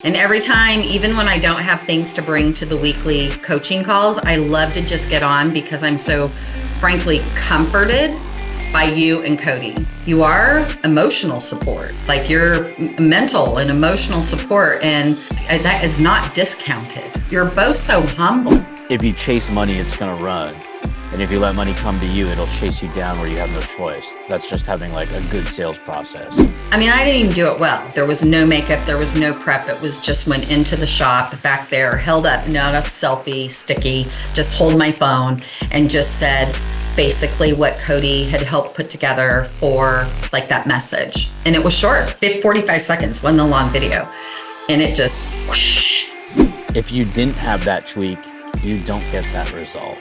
And every time, even when I don't have things to bring to the weekly coaching calls, I love to just get on because I'm so frankly comforted by you and Cody. You are emotional support, like you're mental and emotional support, and that is not discounted. You're both so humble. If you chase money, it's going to run. And if you let money come to you, it'll chase you down where you have no choice. That's just having like a good sales process. I mean, I didn't even do it well. There was no makeup. There was no prep. It was just went into the shop back there, held up, not a selfie, sticky, just hold my phone and just said basically what Cody had helped put together for like that message. And it was short, 45 seconds, wasn't a long video. And it just whoosh. If you didn't have that tweak, you don't get that result.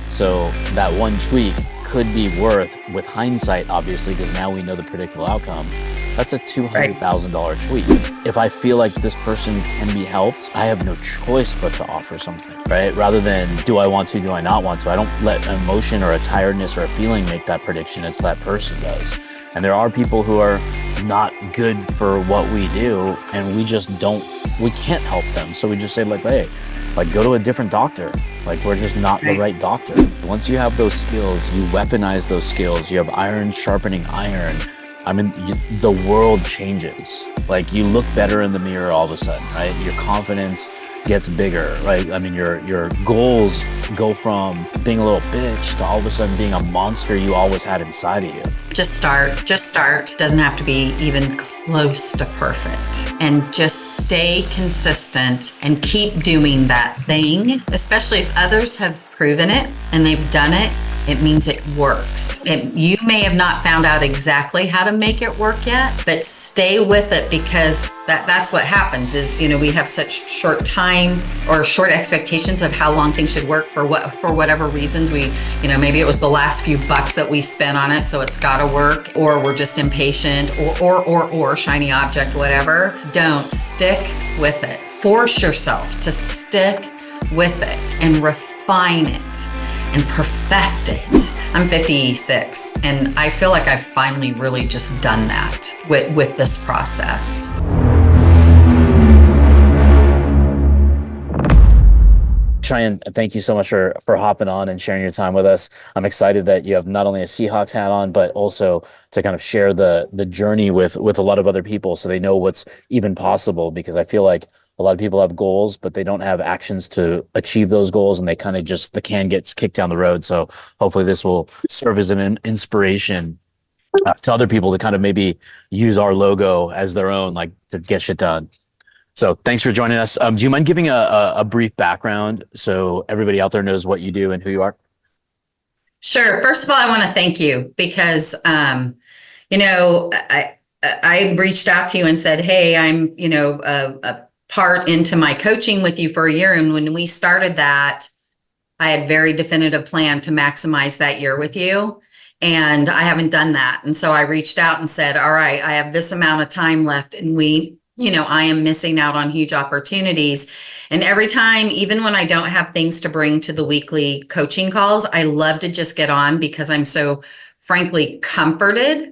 So that one tweak could be worth, with hindsight, obviously, because now we know the predictable outcome, that's a $200,000 tweak. If I feel like this person can be helped, I have no choice but to offer something, right? Rather than do I want to, do I not want to? I don't let an emotion or a tiredness or a feeling make that prediction. It's that person does. And there are people who are not good for what we do, and we can't help them. So we just say like, hey, like go to a different doctor. Like we're just not the right doctor. Once you have those skills, you weaponize those skills. You have iron sharpening iron. I mean, the world changes. Like you look better in the mirror all of a sudden, right? Your confidence gets bigger, right? I mean, your goals go from being a little bitch to all of a sudden being a monster you always had inside of you. Just start. Doesn't have to be even close to perfect. And just stay consistent and keep doing that thing, especially if others have proven it and they've done it. It means it works. You may have not found out exactly how to make it work yet, but stay with it because that's what happens is, we have such short time or short expectations of how long things should work for whatever reasons. Maybe it was the last few bucks that we spent on it, so it's got to work, or we're just impatient or shiny object, whatever. Don't stick with it. Force yourself to stick with it and refine it and perfect it. I'm 56 and I feel like I've finally really just done that with this process. Cheyanne, thank you so much for hopping on and sharing your time with us. I'm excited that you have not only a Seahawks hat on, but also to kind of share the journey with a lot of other people so they know what's even possible, because I feel like a lot of people have goals, but they don't have actions to achieve those goals, and they kind of just, the can gets kicked down the road. So hopefully this will serve as an inspiration to other people to kind of maybe use our logo as their own, like to get shit done. So thanks for joining us. Do you mind giving a brief background so everybody out there knows what you do and who you are? Sure. First of all, I want to thank you because, I reached out to you and said, hey, I'm, a part into my coaching with you for a year. And when we started that, I had very definitive plan to maximize that year with you. And I haven't done that. And so I reached out and said, all right, I have this amount of time left, and I am missing out on huge opportunities. And every time, even when I don't have things to bring to the weekly coaching calls, I love to just get on because I'm so frankly comforted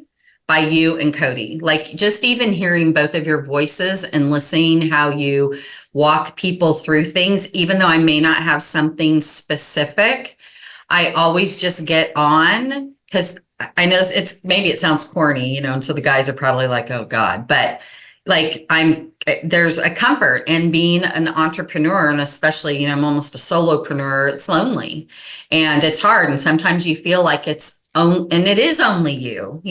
by you and Cody. Like just even hearing both of your voices and listening how you walk people through things, even though I may not have something specific, I always just get on because I know maybe it sounds corny, and so the guys are probably like, oh God, but like there's a comfort in being an entrepreneur, and especially, I'm almost a solopreneur. It's lonely and it's hard. And sometimes you feel like and it is only you,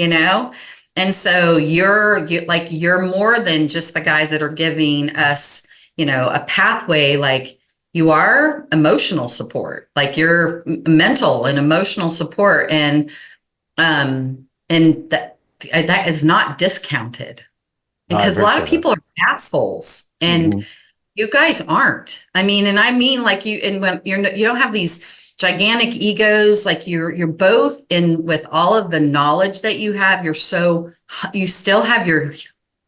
and so you're more than just the guys that are giving us, a pathway. Like you are emotional support, like you're mental and emotional support. And that is not discounted. Because a lot of people are assholes and you guys aren't. I mean like you, and when you don't have these gigantic egos, like you're both in with all of the knowledge that you have. You still have your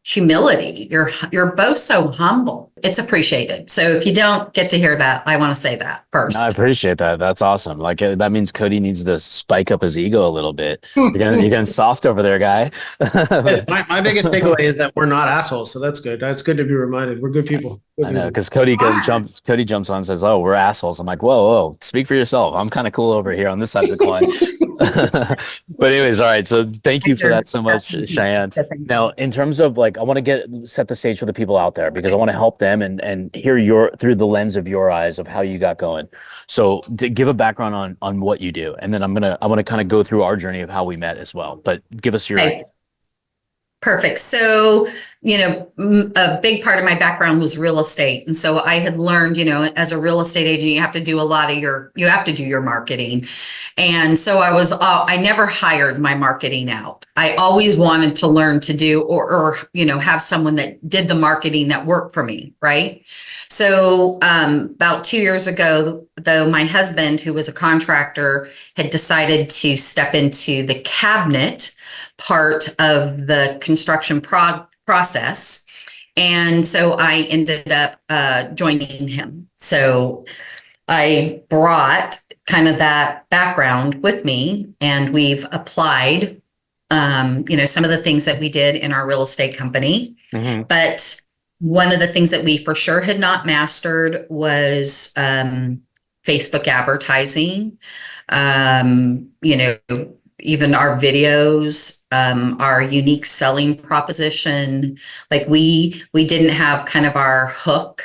humility. You're both so humble. It's appreciated. So if you don't get to hear that, I want to say that first. No, I appreciate that. That's awesome. Like that means Cody needs to spike up his ego a little bit. You're getting soft over there, guy. My biggest takeaway is that we're not assholes, so that's good. That's good to be reminded. We're good people. Good I know, people. because Cody jumps on and says, "Oh, we're assholes." I'm like, "Whoa, speak for yourself. I'm kind of cool over here on this side of the coin." But anyways, all right. So thank you for that so much, Cheyanne. Now, in terms of like, I want to set the stage for the people out there because I want to help them and hear through the lens of your eyes of how you got going. So to give a background on what you do, and then I want to kind of go through our journey of how we met as well. But give us your. Okay. Perfect. So, a big part of my background was real estate. And so I had learned, as a real estate agent, you have to do your marketing. And so I never hired my marketing out. I always wanted to learn to do, or have someone that did the marketing that worked for me. Right. So, about 2 years ago, though, my husband, who was a contractor, had decided to step into the cabinet part of the construction process. And so I ended up joining him. So I brought kind of that background with me, and we've applied, some of the things that we did in our real estate company. Mm-hmm. But one of the things that we for sure had not mastered was Facebook advertising. Even our videos, our unique selling proposition. Like we didn't have kind of our hook.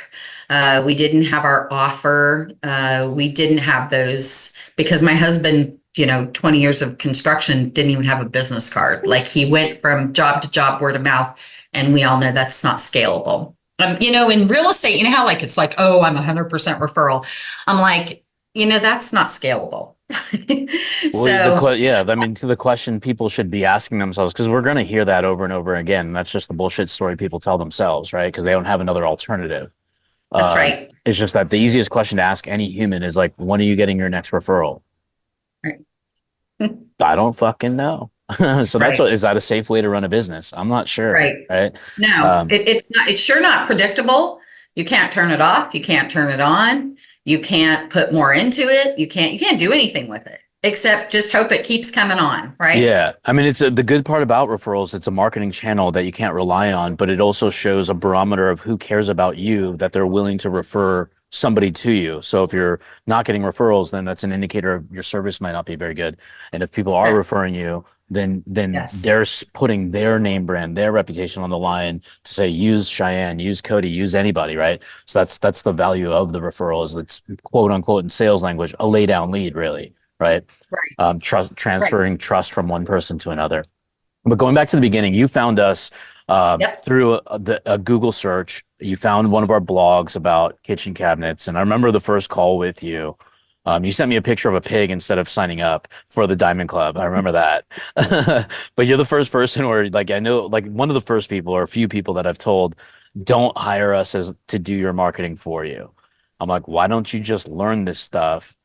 We didn't have our offer. We didn't have those because my husband, 20 years of construction, didn't even have a business card. Like he went from job to job, word of mouth. And we all know that's not scalable. In real estate, how like, it's like, oh, I'm 100% referral. I'm like, that's not scalable. The question people should be asking themselves, because we're going to hear that over and over again. And that's just the bullshit story people tell themselves, right? Because they don't have another alternative. That's right. It's just that the easiest question to ask any human is like, when are you getting your next referral? Right. I don't fucking know. So that's is that a safe way to run a business? I'm not sure. Right. No, it's sure not predictable. You can't turn it off. You can't turn it on. You can't put more into it. You can't do anything with it except just hope it keeps coming on. Right. Yeah. I mean, it's the good part about referrals. It's a marketing channel that you can't rely on, but it also shows a barometer of who cares about you, that they're willing to refer somebody to you. So if you're not getting referrals, then that's an indicator of your service might not be very good. And if people are referring you, then they're putting their name brand, their reputation on the line to say, use Cheyanne, use Cody, use anybody, right? So that's the value of the referral, is it's quote unquote in sales language, a lay down lead, really, right? Transferring trust from one person to another. But going back to the beginning, you found us through a Google search. You found one of our blogs about kitchen cabinets. And I remember the first call with you. You sent me a picture of a pig instead of signing up for the Diamond Club. I remember that. But you're the first person where, like, I know, like, one of the first people or a few people that I've told, don't hire us to do your marketing for you. I'm like, why don't you just learn this stuff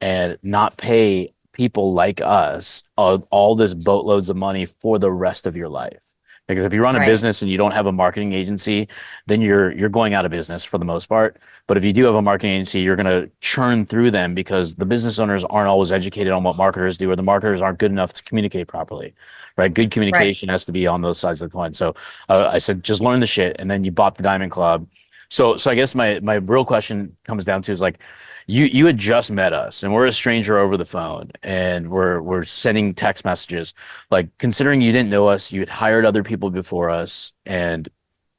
and not pay people like us all this boatloads of money for the rest of your life? Because if you run a business and you don't have a marketing agency, then you're going out of business for the most part. But if you do have a marketing agency, you're going to churn through them because the business owners aren't always educated on what marketers do, or the marketers aren't good enough to communicate properly, right? Good communication has to be on those sides of the coin. So I said, just learn the shit. And then you bought the Diamond Club. So I guess my real question comes down to is like, you had just met us and we're a stranger over the phone and we're sending text messages. Like, considering you didn't know us, you had hired other people before us, and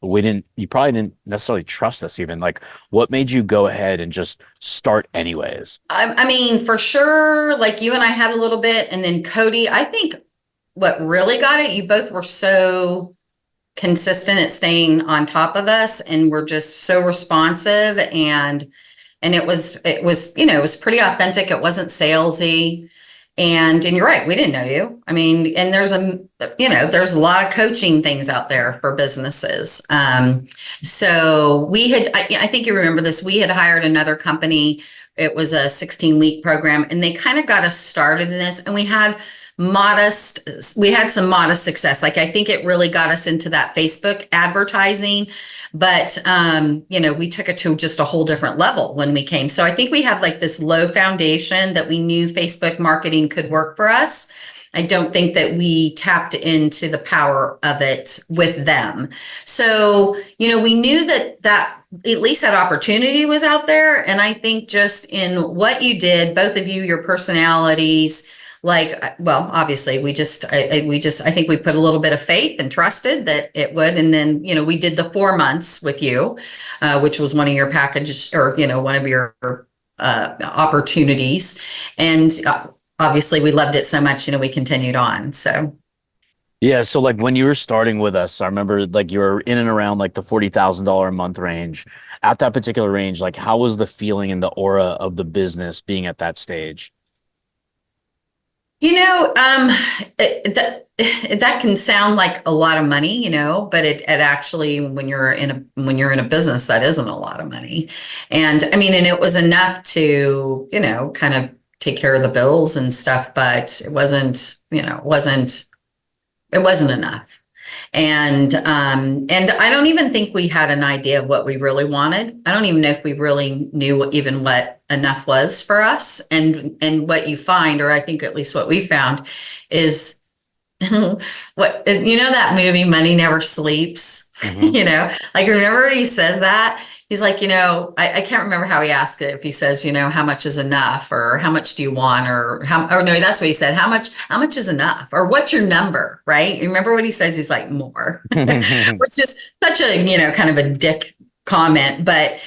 you probably didn't necessarily trust us even. Like, what made you go ahead and just start anyways? I mean, for sure, like you and I had a little bit, and then Cody, I think what really got it, you both were so consistent at staying on top of us, and we're just so responsive, and it was it was pretty authentic. It wasn't salesy. And you're right, we didn't know you. I mean, and there's a lot of coaching things out there for businesses. So I think you remember this, we had hired another company. It was a 16-week program, and they kind of got us started in this. And we had we had some modest success. Like, I think it really got us into that Facebook advertising, but, we took it to just a whole different level when we came. So I think we had like this low foundation that we knew Facebook marketing could work for us. I don't think that we tapped into the power of it with them. So, we knew that at least that opportunity was out there. And I think just in what you did, both of you, your personalities, obviously I think we put a little bit of faith and trusted that it would. And then, we did the 4 months with you, which was one of your packages, or, one of your opportunities. And obviously we loved it so much, we continued on. So. Yeah. So like when you were starting with us, I remember like you were in and around like the $40,000 a month range. At that particular range, like how was the feeling and the aura of the business being at that stage? That can sound like a lot of money, but it actually, when you're in a business, that isn't a lot of money. And I mean, and it was enough to, kind of take care of the bills and stuff, but it wasn't enough. And I don't even think we had an idea of what we really wanted. I don't even know if we really knew what enough was for us. And what you find, or I think at least what we found, is that movie Money Never Sleeps. Mm-hmm. Like, remember he says that. He's like, I can't remember how he asked it. If he says, how much is enough, or how much do you want, or no, that's what he said. How much is enough, or what's your number, right? Remember what he says? He's like, more, which is such a, kind of a dick comment. But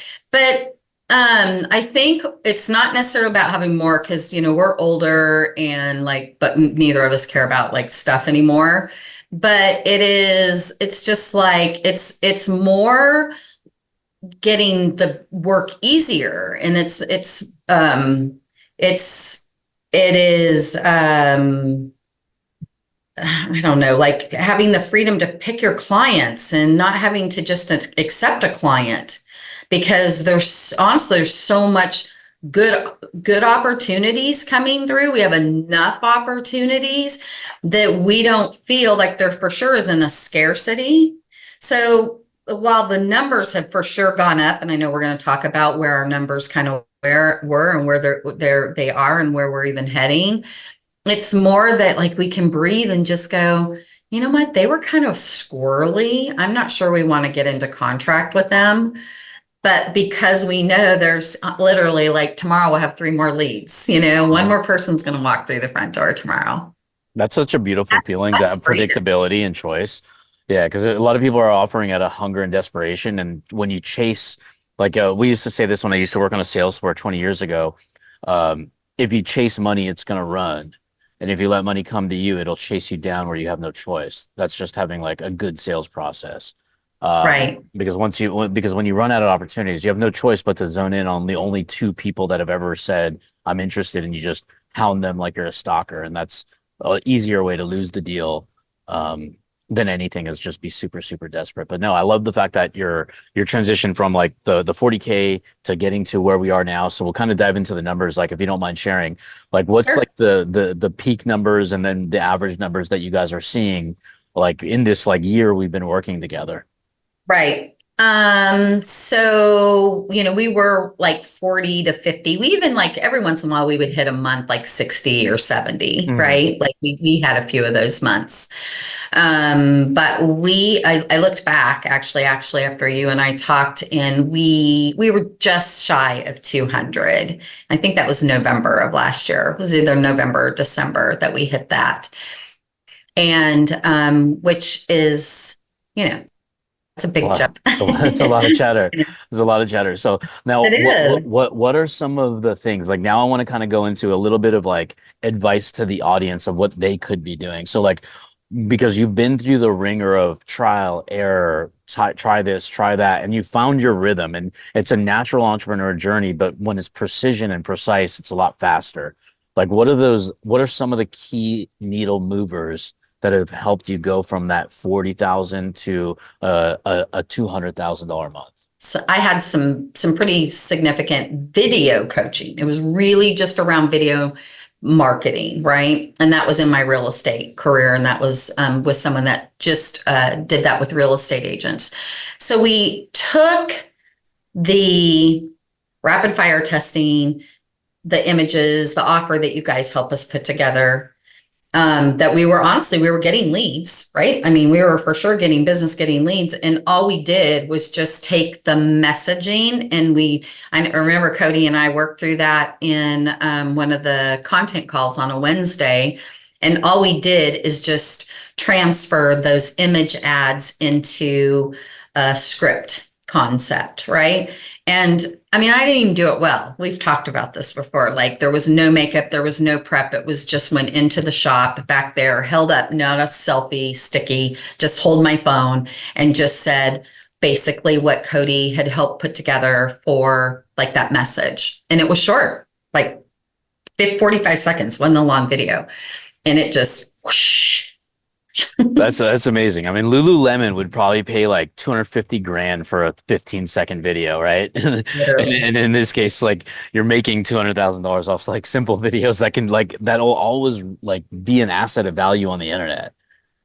I think it's not necessarily about having more, because, we're older and but neither of us care about like stuff anymore. But it's just like, it's more getting the work easier, and it is I don't know, like having the freedom to pick your clients and not having to just accept a client, because there's so much good opportunities coming through. We have enough opportunities that we don't feel like there for sure isn't a scarcity. So while the numbers have for sure gone up, and I know we're going to talk about where our numbers kind of were and where they are and where we're even heading, it's more that like we can breathe and just go, you know what, they were kind of squirrely. I'm not sure we want to get into contract with them, but because we know there's literally like tomorrow we'll have 3 more leads, one more person's going to walk through the front door tomorrow. That's such a beautiful feeling, to have predictability and choice. Yeah, because a lot of people are offering out of hunger and desperation. And when you chase, like we used to say this when I used to work on a sales floor 20 years ago, if you chase money, it's going to run. And if you let money come to you, it'll chase you down where you have no choice. That's just having like a good sales process. Right. Because when you run out of opportunities, you have no choice but to zone in on the only 2 people that have ever said, I'm interested, and you just hound them like you're a stalker. And that's an easier way to lose the deal. Than anything, is just be super, super desperate. But no, I love the fact that your transition from like the 40K to getting to where we are now. So we'll kind of dive into the numbers, like if you don't mind sharing, like what's Sure. like the peak numbers and then the average numbers that you guys are seeing like in this like year we've been working together. Right. So, we were like 40 to 50. We even like every once in a while we would hit a month like 60 or 70, right? Like we had a few of those months. But I looked back actually after you and I talked, and we were just shy of 200. I think that was November of last year. It was either November or December that we hit that. And, which is, it's a big jump. It's a lot of chatter. There's a lot of chatter. So now what are some of the things, like now I want to kind of go into a little bit of like advice to the audience of what they could be doing. So like, because you've been through the ringer of trial, error, try this, try that, and you found your rhythm, and it's a natural entrepreneur journey, but when it's precision and precise, it's a lot faster. Like what are some of the key needle movers that have helped you go from that 40,000 to a $200,000 a month? So I had some pretty significant video coaching. It was really just around video marketing, right? And that was in my real estate career. And that was with someone that just did that with real estate agents. So we took the rapid fire testing, the images, the offer that you guys help us put together, that we were getting leads, right? I mean, we were for sure getting business, getting leads. And all we did was just take the messaging and I remember Cody and I worked through that in one of the content calls on a Wednesday. And all we did is just transfer those image ads into a script concept, right? And I mean, I didn't even do it well. We've talked about this before. Like there was no makeup, there was no prep. It was just went into the shop back there, held up, not a selfie sticky, just hold my phone and just said basically what Cody had helped put together for like that message. And it was short, like 45 seconds, wasn't a long video. And it just whoosh. That's amazing. I mean, Lululemon would probably pay like 250 grand for a 15-second video, right? And in this case, like you're making $200,000 off like simple videos that can like that'll always like be an asset of value on the internet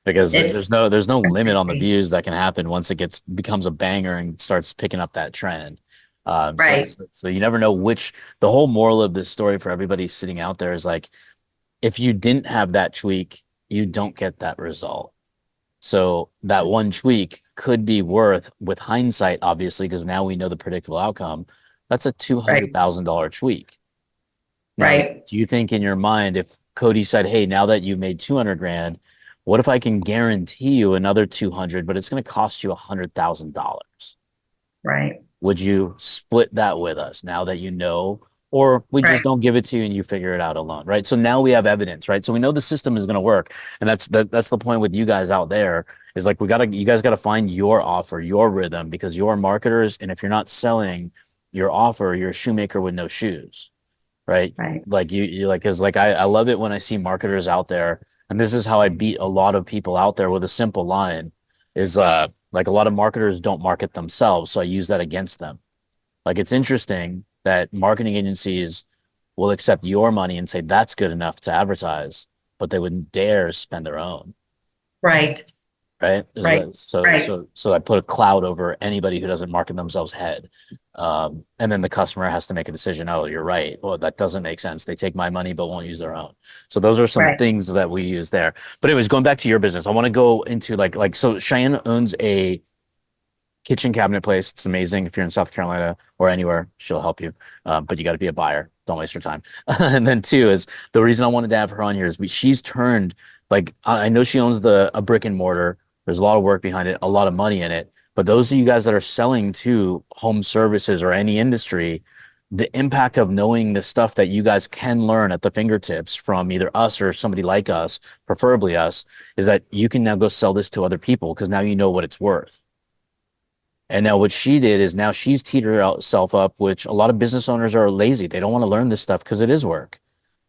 because there's no limit on the views that can happen once it becomes a banger and starts picking up that trend. Right. So you never know the whole moral of this story for everybody sitting out there is like, if you didn't have that tweak, you don't get that result. So that one tweak could be worth, with hindsight, obviously, because now we know the predictable outcome, that's a $200,000 tweak. Now, right. Do you think in your mind, if Cody said, hey, now that you made 200 grand, what if I can guarantee you another 200, but it's going to cost you $100,000? Right. Would you split that with us now that you know? Or we just don't give it to you and you figure it out alone, right? So now we have evidence, right? So we know the system is going to work, and that's the point with you guys out there is like you guys got to find your offer, your rhythm, because you're marketers, and if you're not selling your offer, you're a shoemaker with no shoes, right? Right. Like you like because like I love it when I see marketers out there, and this is how I beat a lot of people out there with a simple line, is like a lot of marketers don't market themselves, so I use that against them. Like it's interesting that marketing agencies will accept your money and say that's good enough to advertise, but they wouldn't dare spend their own. Right. Right. Right. So I put a cloud over anybody who doesn't market themselves head. And then the customer has to make a decision. Oh, you're right. Well, that doesn't make sense. They take my money, but won't use their own. So those are some things that we use there. But anyways, going back to your business, I want to go into so Cheyanne owns a kitchen cabinet place. It's amazing. If you're in South Carolina or anywhere, she'll help you. But you got to be a buyer. Don't waste your time. And then two is the reason I wanted to have her on here is she's turned, like, I know she owns a brick and mortar. There's a lot of work behind it, a lot of money in it. But those of you guys that are selling to home services or any industry, the impact of knowing the stuff that you guys can learn at the fingertips from either us or somebody like us, preferably us, is that you can now go sell this to other people because now you know what it's worth. And now what she did is now she's teetered herself up, which a lot of business owners are lazy. They don't want to learn this stuff because it is work.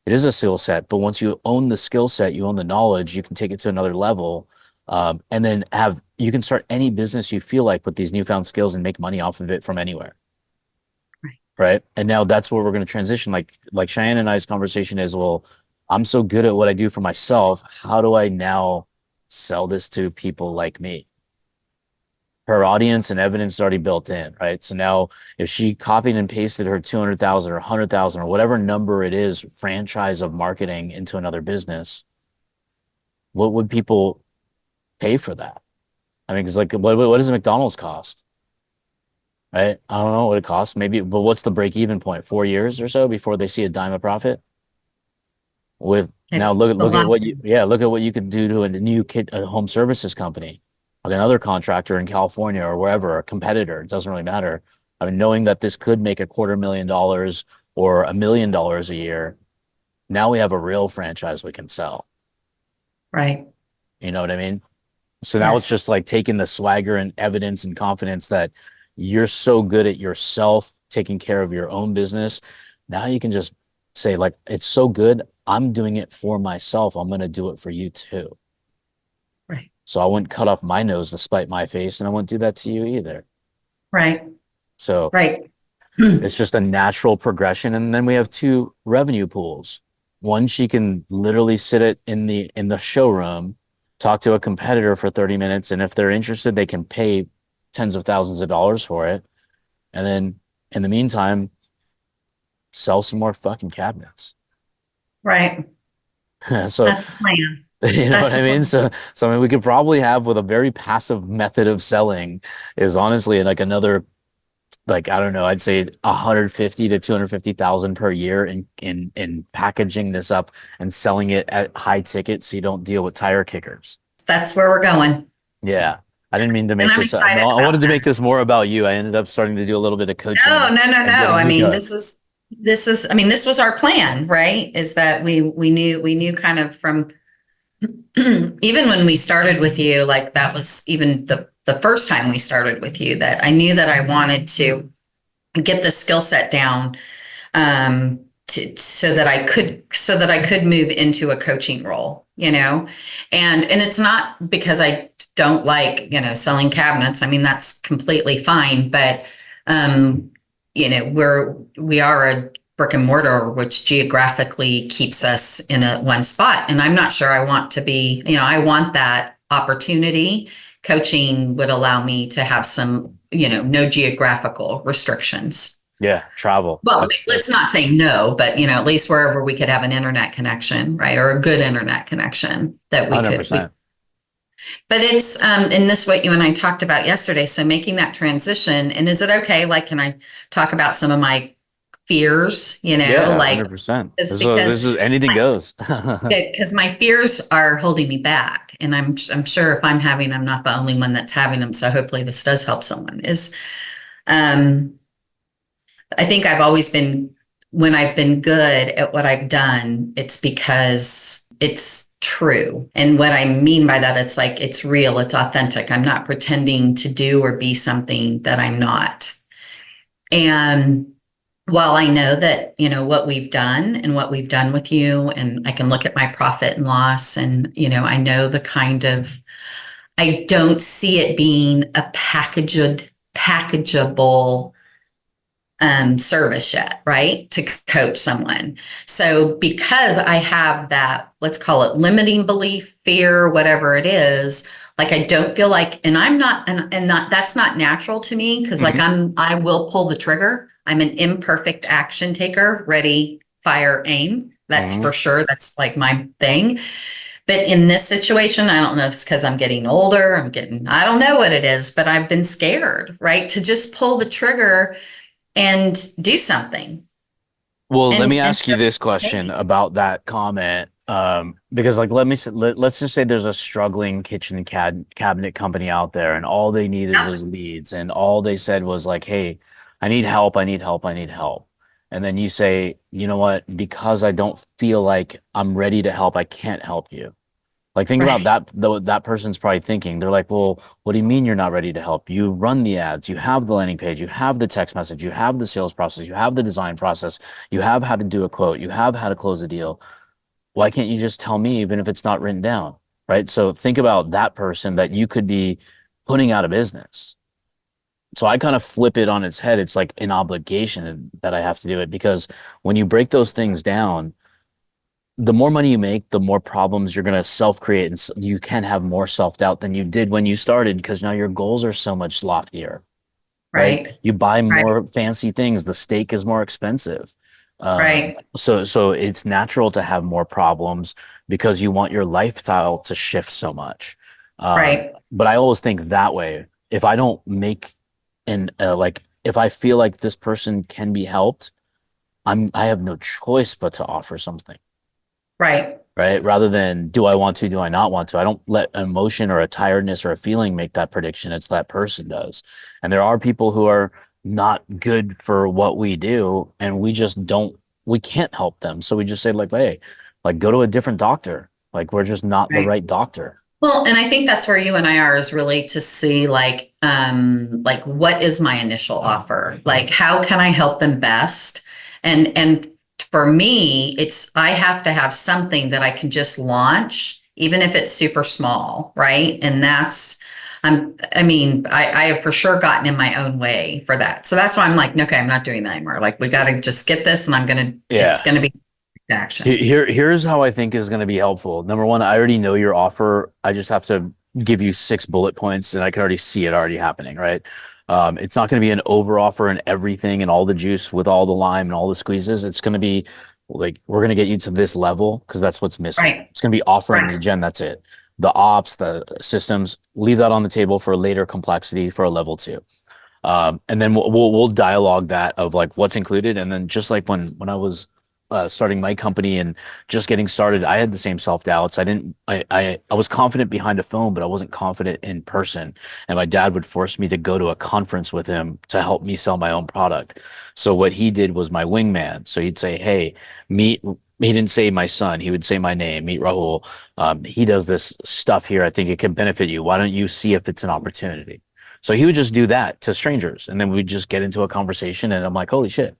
It is a skill set. But once you own the skill set, you own the knowledge, you can take it to another level. And then you can start any business you feel like with these newfound skills and make money off of it from anywhere. Right. And now that's where we're going to transition. Like Cheyanne and I's conversation is, well, I'm so good at what I do for myself. How do I now sell this to people like me? Her audience and evidence is already built in, right? So now if she copied and pasted her 200,000 or 100,000 or whatever number it is, franchise of marketing into another business, what would people pay for that? I mean, because like, what does a McDonald's cost? Right? I don't know what it costs, maybe, but what's the break even point? 4 years or so before they see a dime of profit? Now look at what you could do to a home services company, like another contractor in California or wherever, a competitor. It doesn't really matter. I mean, knowing that this could make $250,000 or $1 million a year, now we have a real franchise we can sell. Right. You know what I mean? So now it's just like taking the swagger and evidence and confidence that you're so good at yourself, taking care of your own business. Now you can just say, like, it's so good, I'm doing it for myself. I'm going to do it for you too. Right. So I wouldn't cut off my nose to spite my face, and I wouldn't do that to you either. Right. So right. It's just a natural progression. And then we have two revenue pools. One, she can literally sit it in the showroom, talk to a competitor for 30 minutes, and if they're interested, they can pay tens of thousands of dollars for it. And then in the meantime, sell some more fucking cabinets. Right. So That's the plan. you know That's what I the mean? plan. So I mean, we could probably have, with a very passive method of selling, is honestly like another, like, I don't know, I'd say 150 to 250,000 per year in packaging this up and selling it at high ticket, so you don't deal with tire kickers. That's where we're going. Yeah. I didn't mean to And make I'm this, no, excited I about wanted to make that. this more about you. I ended up starting to do a little bit of coaching No, no, no, and no. getting I you mean, going. I mean, this was our plan, right? Is that we knew kind of from even when we started with you, like that was even the first time we started with you, that I knew that I wanted to get the skill set down, so that I could move into a coaching role, and it's not because I don't like, selling cabinets. I mean, that's completely fine, but, we are a brick and mortar, which geographically keeps us in one spot. And I'm not sure I want to be, I want that opportunity. Coaching would allow me to have some, no geographical restrictions. Yeah, travel. Well, let's not say no, but at least wherever we could have an internet connection, right? Or a good internet connection that we 100%. but it's and this what you and I talked about yesterday. So making that transition, and is it okay? Like, can I talk about some of my fears? Yeah, Like 100%. this This is anything goes. because my fears are holding me back, and I'm sure if I'm not the only one that's having them. So hopefully this does help someone. I think I've always been, when I've been good at what I've done, it's because it's true. And what I mean by that, it's like, it's real, it's authentic. I'm not pretending to do or be something that I'm not. And while I know that, what we've done and what we've done with you, and I can look at my profit and loss, and, I know the kind of, I don't see it being a packageable service yet, right? To coach someone. So because I have that, let's call it limiting belief, fear, whatever it is, like I don't feel like, and I'm not, and not, that's not natural to me, because like I will pull the trigger. I'm an imperfect action taker, ready, fire, aim. That's for sure. That's like my thing. But in this situation, I don't know if it's because I'm getting older, I don't know what it is, but I've been scared, right? To just pull the trigger and do something. Well, let me ask you this question about that comment. Because like, let's just say there's a struggling kitchen cabinet company out there, and all they needed was leads, and all they said was like, "Hey, I need help. I need help. I need help." And then you say, "You know what? Because I don't feel like I'm ready to help, I can't help you." Like, think about that. That person's probably thinking, they're like, "Well, what do you mean you're not ready to help? You run the ads, you have the landing page, you have the text message, you have the sales process, you have the design process, you have how to do a quote, you have how to close a deal. Why can't you just tell me, even if it's not written down?" Right? So think about that person that you could be putting out of business. So I kind of flip it on its head. It's like an obligation that I have to do it, because when you break those things down, the more money you make, the more problems you're going to self-create, and you can have more self-doubt than you did when you started, because now your goals are so much loftier, right? You buy more fancy things. The steak is more expensive. So it's natural to have more problems because you want your lifestyle to shift so much. But I always think that way. If I don't make like, if I feel like this person can be helped, I have no choice but to offer something. Right. Rather than, do I want to, do I not want to? I don't let emotion or a tiredness or a feeling make that prediction. It's that person does. And there are people who are not good for what we do, and we can't help them. So we just say like, "Hey, like, go to a different doctor. Like, we're just not the right doctor." Well, and I think that's where you and I are, is really to see like what is my initial offer? Like, how can I help them best? And for me, I have to have something that I can just launch, even if it's super small, right? And that's, I have for sure gotten in my own way for that. So that's why I'm like, okay, I'm not doing that anymore. Like, we got to just get this, and it's going to be action. Here's how I think is going to be helpful. Number one, I already know your offer. I just have to give you 6 bullet points, and I can already see it already happening, right? It's not going to be an over offer and everything and all the juice with all the lime and all the squeezes. It's going to be like, we're going to get you to this level because that's what's missing. Right. It's going to be offer and Right. lead gen. That's it. The ops, the systems, leave that on the table for later complexity for a level 2. And then we'll dialogue that of like what's included. And then just like when I was starting my company and just getting started, I had the same self-doubts. I was confident behind a phone, but I wasn't confident in person. And my dad would force me to go to a conference with him to help me sell my own product. So what he did was my wingman. So he'd say, hey, meet, he didn't say my son. He would say my name, meet Rahul. He does this stuff here. I think it could benefit you. Why don't you see if it's an opportunity? So he would just do that to strangers. And then we'd just get into a conversation and I'm like, holy shit,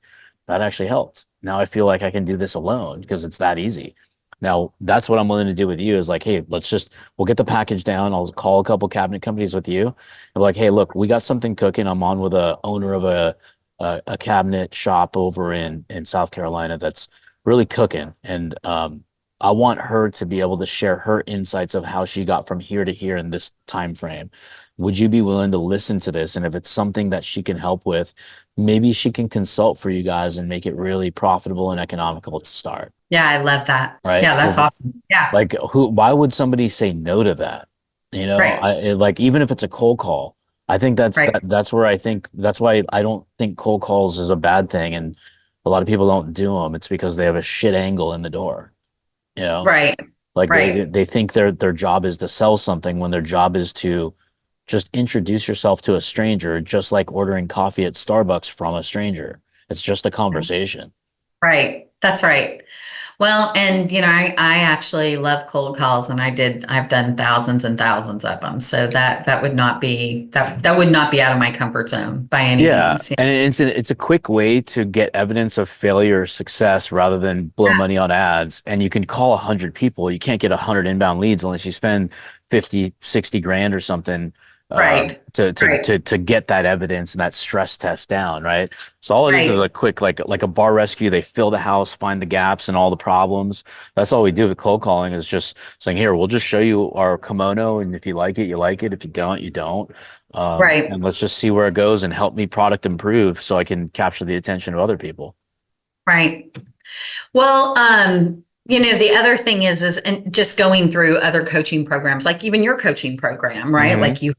that actually helps. Now I feel like I can do this alone because it's that easy. Now that's what I'm willing to do with you is like, hey, we'll get the package down. I'll call a couple cabinet companies with you. I'm like, hey, look, we got something cooking. I'm on with a owner of a cabinet shop over in South Carolina that's really cooking. And I want her to be able to share her insights of how she got from here to here in this time frame. Would you be willing to listen to this? And if it's something that she can help with, maybe she can consult for you guys and make it really profitable and economical to start. Yeah, I love that. Right. Yeah, that's awesome. Yeah. Like why would somebody say no to that? You know, Right. like even if it's a cold call, I think that's Right. that's why I don't think cold calls is a bad thing. And a lot of people don't do them. It's because they have a shit angle in the door, you know? Right. Like Right. they think their job is to sell something when their job is to just introduce yourself to a stranger, just like ordering coffee at Starbucks from a stranger. It's just a conversation. Right. That's right. Well, and I actually love cold calls and I've done thousands and thousands of them. So that would not be that would not be out of my comfort zone by any Yeah, means. and it's a quick way to get evidence of failure or success rather than blow Yeah. money on ads. And you can call 100 people. You can't get 100 inbound leads unless you spend 50, 60 grand or something Right. to get that evidence and that stress test down, right? So all it is Right. a quick like a bar rescue. They fill the house, find the gaps and all the problems. That's all we do with cold calling is just saying, here, we'll just show you our kimono, and if you like it, you like it. If you don't, you don't. Right. And let's just see where it goes and help me product improve so I can capture the attention of other people. Right. Well, the other thing is and just going through other coaching programs, like even your coaching program, right? Mhm. Like you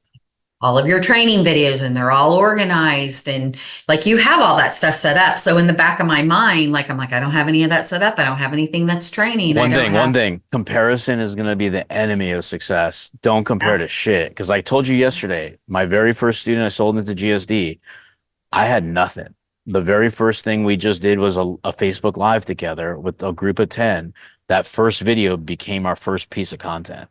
all of your training videos and they're all organized and like you have all that stuff set up. So in the back of my mind, like I'm like, I don't have any of that set up. I don't have anything that's training. One thing, comparison is going to be the enemy of success. Don't compare to shit. Because I told you yesterday, my very first student I sold into GSD, I had nothing. The very first thing we just did was a Facebook Live together with a group of 10. That first video became our first piece of content.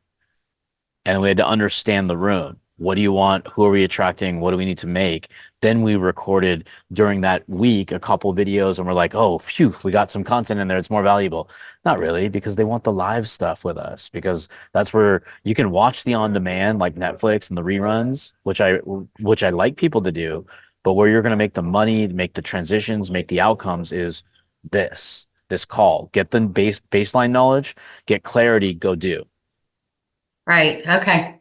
And we had to understand the room. What do you want? Who are we attracting? What do we need to make? Then we recorded during that week a couple videos and we're like, oh, phew, we got some content in there. It's more valuable. Not really, because they want the live stuff with us, because that's where you can watch the on demand like Netflix and the reruns, which I like people to do. But where you're going to make the money, make the transitions, make the outcomes is this call. Get the baseline knowledge, get clarity, go do. Right. Okay.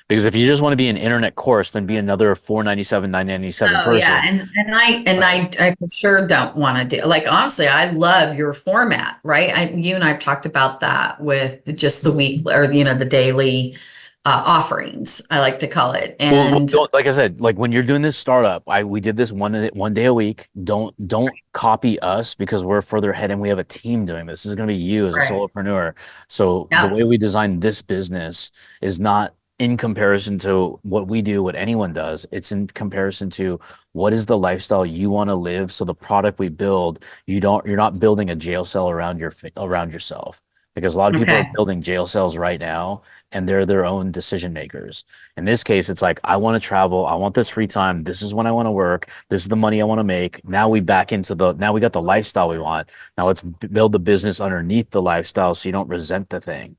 Because if you just want to be an internet course, then be another $497, $997 person. Yeah, I for sure don't want to do, like, honestly, I love your format, right? You and I've talked about that with just the week or the daily offerings, I like to call it. And like I said, like when you're doing this startup, we did this one day a week. Don't copy us because we're further ahead and we have a team doing this. This is going to be you as a solopreneur. So the way we designed this business is not in comparison to what we do, what anyone does. It's in comparison to what is the lifestyle you want to live. So the product we build, you're not building a jail cell around yourself, because a lot of people are building jail cells right now and they're their own decision makers. In this case, it's like, I want to travel. I want this free time. This is when I want to work. This is the money I want to make. Now we got the lifestyle we want. Now let's build the business underneath the lifestyle so you don't resent the thing.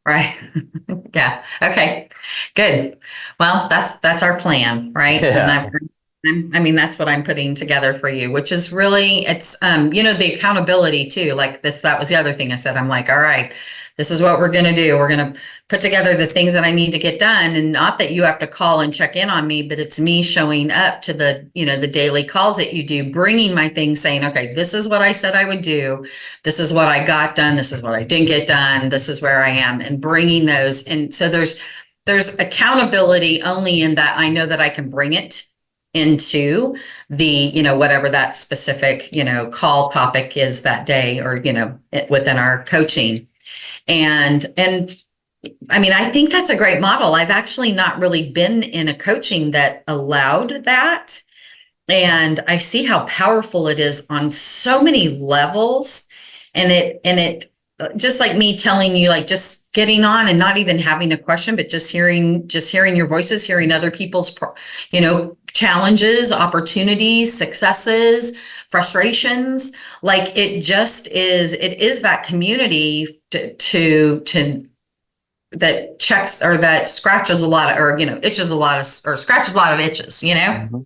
Right. Yeah. Okay. Good. Well, that's our plan, right? Yeah. And I mean, that's what I'm putting together for you, which is really, it's, the accountability too, like this, that was the other thing I said. I'm like, all right, this is what we're going to do. We're going to put together the things that I need to get done. And not that you have to call and check in on me, but it's me showing up to the, the daily calls that you do, bringing my things, saying, okay, this is what I said I would do. This is what I got done. This is what I didn't get done. This is where I am, and bringing those. And so there's accountability only in that I know that I can bring it into the, whatever that specific, call topic is that day, or, within our coaching. And I mean, I think that's a great model. I've actually not really been in a coaching that allowed that. And I see how powerful it is on so many levels. And it just like me telling you, like just getting on and not even having a question, but just hearing your voices, hearing other people's, challenges, opportunities, successes, frustrations. Like it is that community to that checks, or that scratches a lot of, or, itches a lot of, or scratches a lot of itches, Mhm.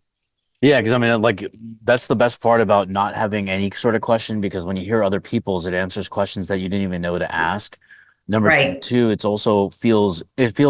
Yeah, because I mean, like that's the best part about not having any sort of question, because when you hear other people's, it answers questions that you didn't even know to ask. Number Right, two, it's also feels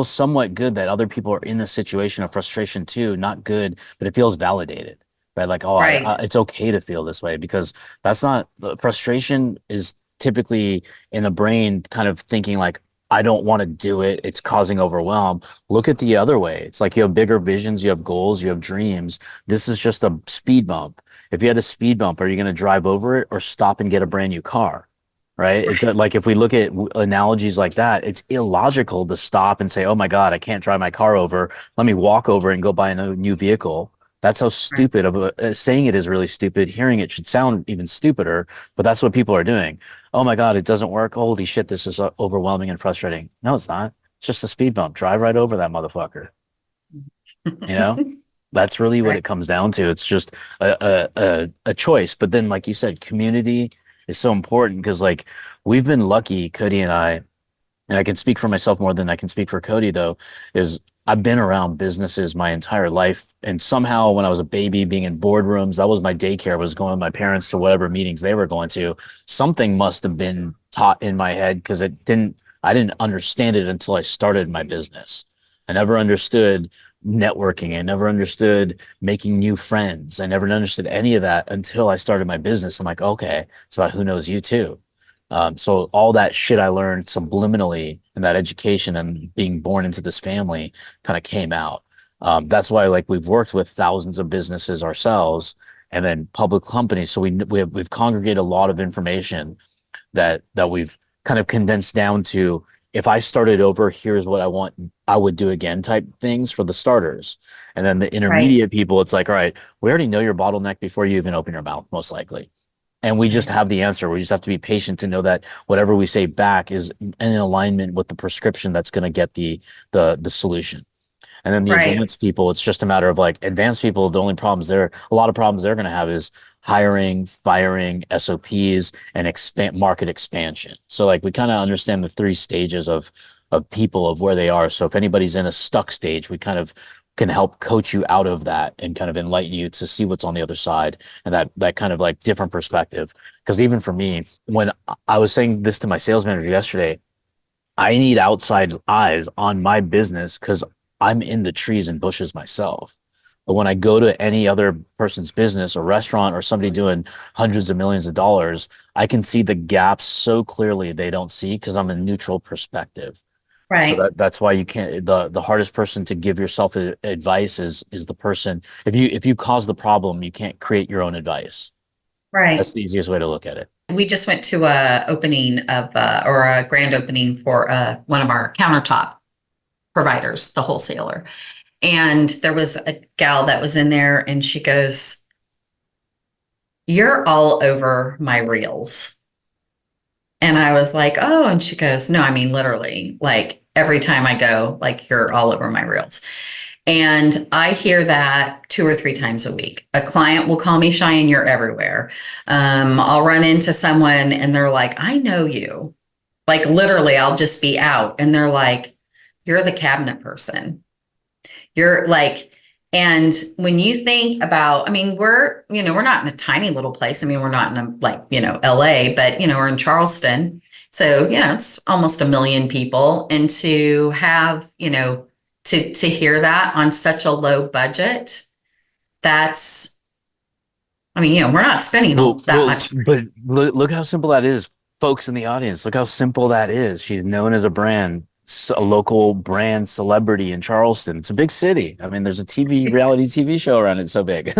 somewhat good that other people are in the situation of frustration too. Not good, but it feels validated, right? Like, oh, right, it's okay to feel this way, because that's not frustration is typically in the brain kind of thinking like, I don't want to do it. It's causing overwhelm. Look at the other way. It's like you have bigger visions, you have goals, you have dreams. This is just a speed bump. If you had a speed bump, are you going to drive over it or stop and get a brand new car? Right? It's like if we look at analogies like that, it's illogical to stop and say, "Oh my God, I can't drive my car over. Let me walk over and go buy a new vehicle." That's how right, stupid of saying it is really stupid. Hearing it should sound even stupider, but that's what people are doing. Oh my God, it doesn't work. Holy shit, this is overwhelming and frustrating. No, it's not. It's just a speed bump. Drive right over that motherfucker. You know? That's really what right, it comes down to. It's just a choice. But then, like you said, community is so important, because like we've been lucky, Cody and I can speak for myself more than I can speak for Cody though, is I've been around businesses my entire life. And somehow when I was a baby, being in boardrooms, that was my daycare, was going with my parents to whatever meetings they were going to. Something must have been taught in my head, because I didn't understand it until I started my business. I never understood networking. I never understood making new friends. I never understood any of that until I started my business. I'm like, okay, it's about who knows you too. So all that shit I learned subliminally in that education and being born into this family kind of came out. That's why like we've worked with thousands of businesses ourselves, and then public companies. So we've congregated a lot of information that we've kind of condensed down to, if I started over, here's what I would do again type things for the starters. And then the right, intermediate people, it's like, all right, we already know your bottleneck before you even open your mouth, most likely. And we just right, have the answer. We just have to be patient to know that whatever we say back is in alignment with the prescription that's going to get the solution. And then the right, advanced people, it's just a matter of like advanced people, the only problems there, a lot of problems they're going to have is hiring, firing, SOPs, and market expansion. So like we kind of understand the three stages of people, of where they are. So if anybody's in a stuck stage, we kind of can help coach you out of that and kind of enlighten you to see what's on the other side, and that kind of like different perspective. Because even for me, when I was saying this to my sales manager yesterday, I need outside eyes on my business because I'm in the trees and bushes myself. But when I go to any other person's business or restaurant or somebody doing hundreds of millions of dollars, I can see the gaps so clearly they don't see, because I'm a neutral perspective. So right, that's why you can't, the hardest person to give yourself advice is the person. If you cause the problem, you can't create your own advice. That's right. the easiest way to look at it. We just went to a opening of, or a grand opening for one of our countertop providers, the wholesaler. And there was a gal that was in there, and she goes, "You're all over my reels." And I was like, "Oh," and she goes, "No, I mean, literally, like every time I go, like you're all over my reels." And I hear that 2 or 3 times a week. A client will call me, "Cheyanne, you're everywhere." I'll run into someone and they're like, "I know you." Like literally, I'll just be out and they're like, "You're the cabinet person. You're like, And when you think about, I mean, we're not in a tiny little place. I mean, we're not in a, like, LA, but, we're in Charleston. So, it's almost 1 million people. And to have, to hear that on such a low budget, that's, I mean, we're not spending that much. But look how simple that is, folks in the audience. Look how simple that is. She's known as a brand, a local brand celebrity in Charleston. It's a big city. I mean, there's a reality TV show around it so big.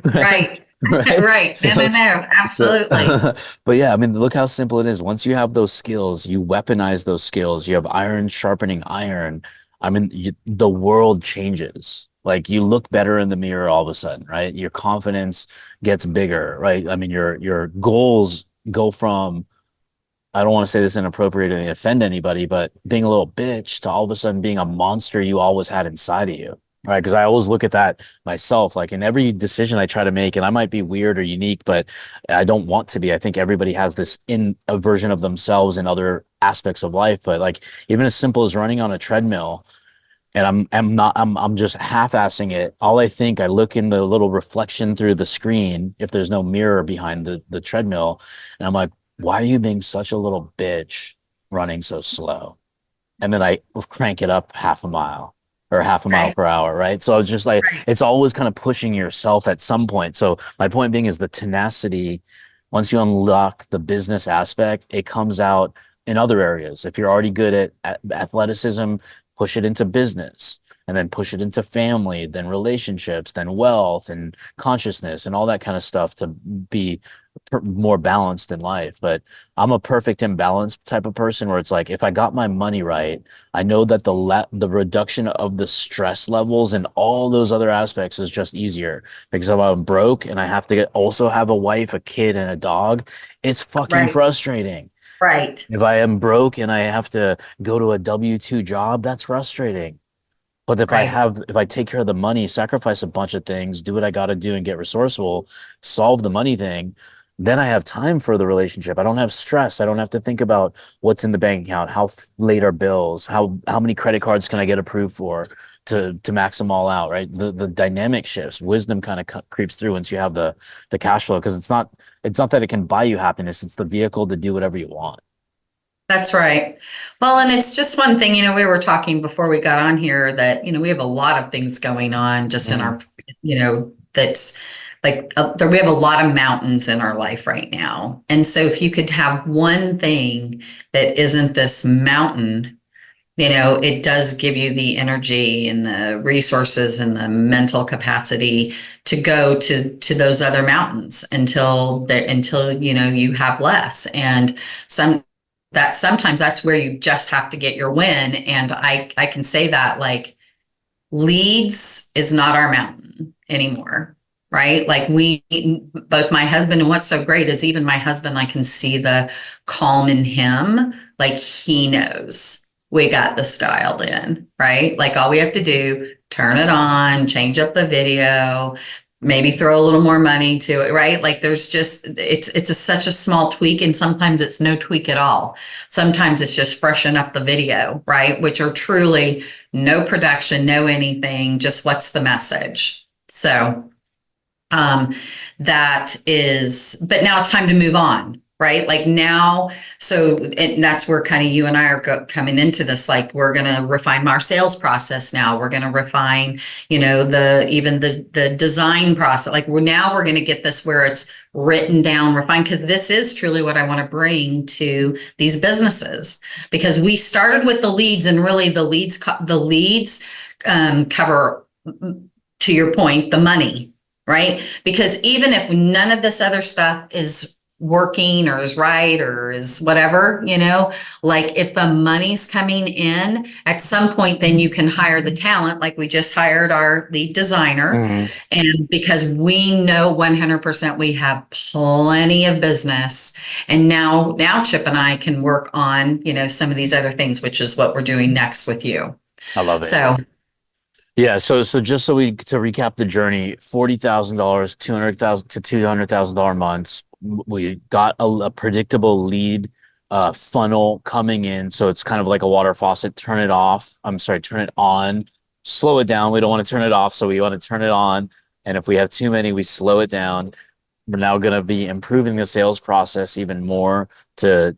Right. Right. Right. So, No, absolutely. but yeah, I mean, look how simple it is. Once you have those skills, you weaponize those skills. You have iron sharpening iron. I mean, the world changes. Like you look better in the mirror all of a sudden, right? Your confidence gets bigger, right? I mean, your goals go from, I don't want to say this inappropriately to offend anybody, but being a little bitch to all of a sudden being a monster you always had inside of you. Right. Because I always look at that myself, like in every decision I try to make, and I might be weird or unique, but I don't want to be. I think everybody has this in a version of themselves in other aspects of life. But like even as simple as running on a treadmill, and I'm just half-assing it. All I look in the little reflection through the screen if there's no mirror behind the treadmill, and I'm like, why are you being such a little bitch running so slow? And then I crank it up half a mile or half a mile Right. per hour, right? So it's just like Right. it's always kind of pushing yourself at some point. So my point being is the tenacity, once you unlock the business aspect, it comes out in other areas. If you're already good at athleticism, push it into business and then push it into family, then relationships, then wealth and consciousness and all that kind of stuff to be more balanced in life. But I'm a perfect imbalance type of person where it's like if I got my money right, I know that the reduction of the stress levels and all those other aspects is just easier. Because if I'm broke and I have to also have a wife, a kid, and a dog, it's fucking Right. frustrating. Right. If I am broke and I have to go to a W-2 job, that's frustrating. But Right. if I take care of the money, sacrifice a bunch of things, do what I got to do and get resourceful, solve the money thing, then I have time for the relationship. I don't have stress. I don't have to think about what's in the bank account, how late are bills, how many credit cards can I get approved for to max them all out, right? The dynamic shifts, wisdom kind of creeps through once you have the cash flow because it's not that it can buy you happiness, it's the vehicle to do whatever you want. That's right. Well, and it's just one thing, we were talking before we got on here that, we have a lot of things going on just in our, that's like, we have a lot of mountains in our life right now. And so if you could have one thing that isn't this mountain, it does give you the energy and the resources and the mental capacity to go to those other mountains until you have less. And sometimes that's where you just have to get your win. And I can say that, like, leads is not our mountain anymore, right? Like both my husband, and what's so great is even my husband, I can see the calm in him. Like he knows we got this dialed in, right? Like all we have to do, turn it on, change up the video, maybe throw a little more money to it, right? Like there's just, such a small tweak, and sometimes it's no tweak at all. Sometimes it's just freshen up the video, right? Which are truly no production, no anything, just what's the message. So that is, but now it's time to move on, right? Like now, so and that's where kind of you and I are coming into this. Like we're going to refine our sales process now. We're going to refine, the design process. Like we're going to get this where it's written down, refined, because this is truly what I want to bring to these businesses. Because we started with the leads, and really the leads cover, to your point, the money. Right? Because even if none of this other stuff is working or is right or is whatever, like if the money's coming in at some point, then you can hire the talent. Like we just hired our lead designer. Mm-hmm. And because we know 100% we have plenty of business. And now Chip and I can work on, some of these other things, which is what we're doing next with you. I love it. So yeah, so just to recap the journey, $40,000, $200,000 to $200,000 months. We got a predictable lead funnel coming in, so it's kind of like a water faucet. Turn it on slow it down. We don't want to turn it off, so we want to turn it on. And if we have too many, we slow it down. We're now going to be improving the sales process even more to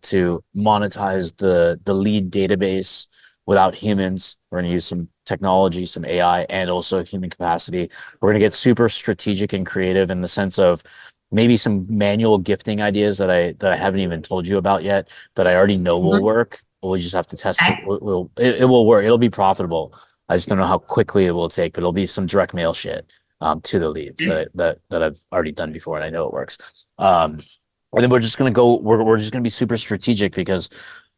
monetize the lead database without humans. We're going to use some technology, some AI, and also human capacity. We're going to get super strategic and creative in the sense of maybe some manual gifting ideas that I haven't even told you about yet that I already know will work. We just have to test it. It will work. It'll be profitable. I just don't know how quickly it will take, but it'll be some direct mail shit to the leads that I've already done before, and I know it works. And then we're just gonna be super strategic because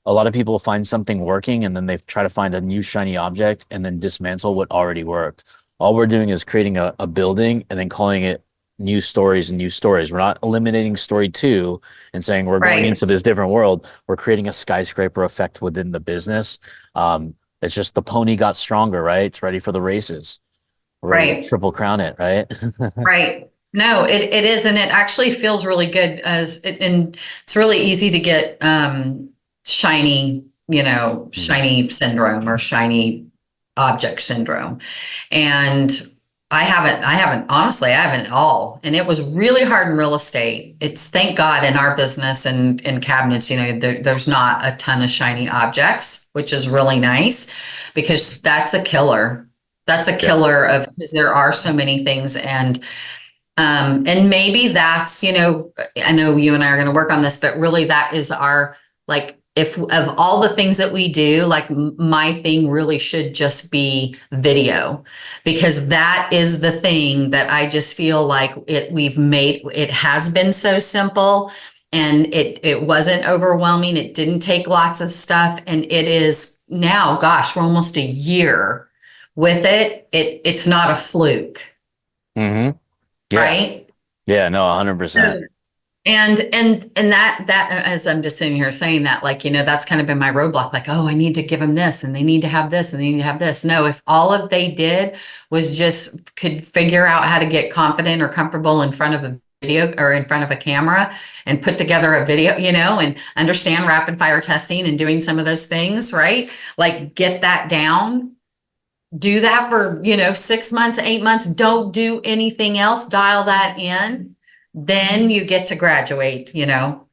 a lot of people find something working and then they try to find a new shiny object and then dismantle what already worked. All we're doing is creating a building and then calling it new stories and new stories. We're not eliminating story 2 and saying we're going into this different world. We're creating a skyscraper effect within the business. It's just the pony got stronger, right? It's ready for the races. We're ready to triple crown it, right? Right. No, it is. And it actually feels really good and it's really easy to get, shiny, shiny syndrome or shiny object syndrome. And honestly, I haven't at all. And it was really hard in real estate. It's thank God in our business and in cabinets, there's not a ton of shiny objects, which is really nice because that's a killer. That's a killer because there are so many things. And maybe that's, I know you and I are going to work on this, but really that is our, like, if of all the things that we do, like my thing really should just be video, because that is the thing that I just feel like it has been so simple and it wasn't overwhelming. It didn't take lots of stuff. And it is now, gosh, we're almost a year with it. It's not a fluke. Mm-hmm. Yeah. Right? Yeah, no, 100%. And that as I'm just sitting here saying that, like, that's kind of been my roadblock. Like, oh, I need to give them this and they need to have this and they need to have this. No, if all of they did was just could figure out how to get confident or comfortable in front of a video or in front of a camera and put together a video, and understand rapid fire testing and doing some of those things, right? Like get that down. Do that for, 6 months, 8 months. Don't do anything else. Dial that in. Then you get to graduate, Yoda.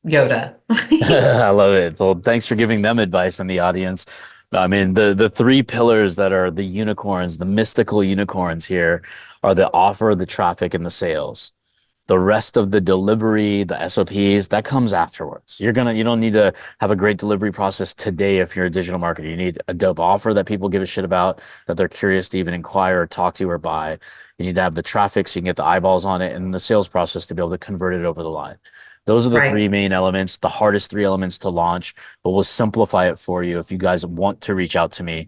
I love it. Well, thanks for giving them advice in the audience. I mean, the 3 pillars that are the unicorns, the mystical unicorns here are the offer, the traffic, and the sales. The rest of the delivery, the SOPs, that comes afterwards. You don't need to have a great delivery process today if you're a digital marketer. You need a dope offer that people give a shit about, that they're curious to even inquire or talk to or buy. You need to have the traffic so you can get the eyeballs on it, and the sales process to be able to convert it over the line. Those are the 3 main elements, the hardest 3 elements to launch, but we'll simplify it for you. If you guys want to reach out to me,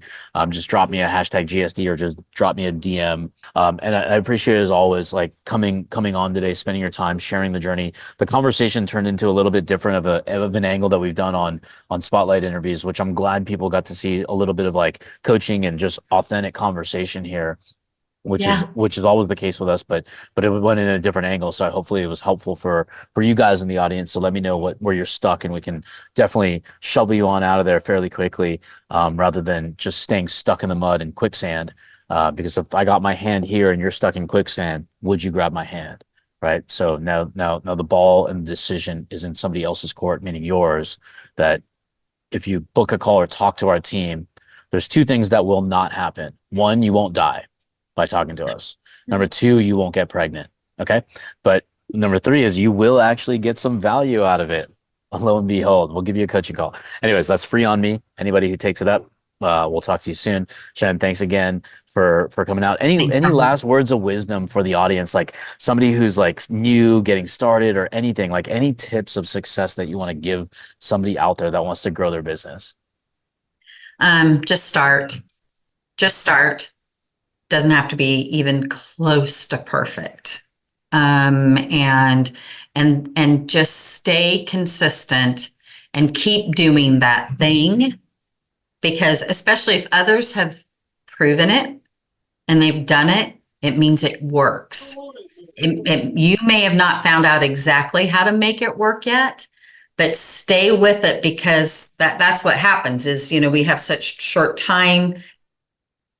just drop me a hashtag GSD or just drop me a DM. And I appreciate it as always, like coming on today, spending your time, sharing the journey. The conversation turned into a little bit different of an angle that we've done on Spotlight interviews, which I'm glad people got to see a little bit of like coaching and just authentic conversation here. Which is always the case with us, but it went in a different angle. So hopefully it was helpful for you guys in the audience. So let me know where you're stuck, and we can definitely shovel you on out of there fairly quickly, rather than just staying stuck in the mud and quicksand. Because if I got my hand here and you're stuck in quicksand, would you grab my hand? Right. So now the ball and the decision is in somebody else's court, meaning yours. That if you book a call or talk to our team, there's 2 things that will not happen. 1, you won't die by talking to us. Number 2, you won't get pregnant. Okay. But number 3 is you will actually get some value out of it. Lo and behold, we'll give you a coaching call. Anyways, that's free on me. Anybody who takes it up, we'll talk to you soon. Cheyanne, thanks again for coming out. Any last words of wisdom for the audience? Like somebody who's like new, getting started, or anything, like any tips of success that you want to give somebody out there that wants to grow their business? Just start. Doesn't have to be even close to perfect. And just stay consistent and keep doing that thing, because especially if others have proven it and they've done it, it means it works. You may have not found out exactly how to make it work yet, but stay with it, because that's what happens is, we have such short time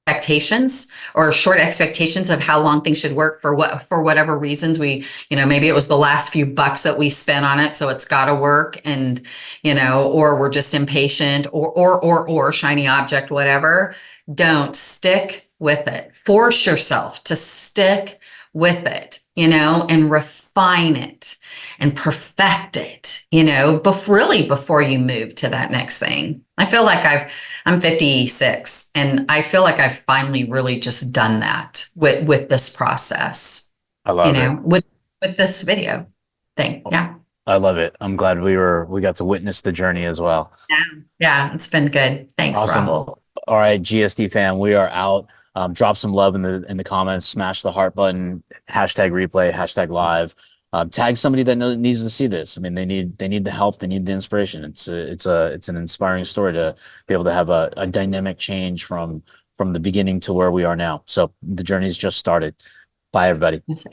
expectations or short expectations of how long things should work for whatever reasons we, maybe it was the last few bucks that we spent on it, so it's got to work, and or we're just impatient, or shiny object, whatever. Don't stick with it. Force yourself to stick with it, and refine it and perfect it, really before you move to that next thing. I feel like I'm 56, and I feel like I've finally really just done that with this process. I love it. With this video thing. Yeah. I love it. I'm glad we got to witness the journey as well. Yeah, it's been good. Thanks, Awesome. Rahul. All right, GSD fam, we are out. Drop some love in the comments, smash the heart button, hashtag replay, hashtag live. Tag somebody that needs to see this. I mean, they need the help, they need the inspiration. It's an inspiring story to be able to have a dynamic change from the beginning to where we are now. So the journey's just started. Bye, everybody. Yes.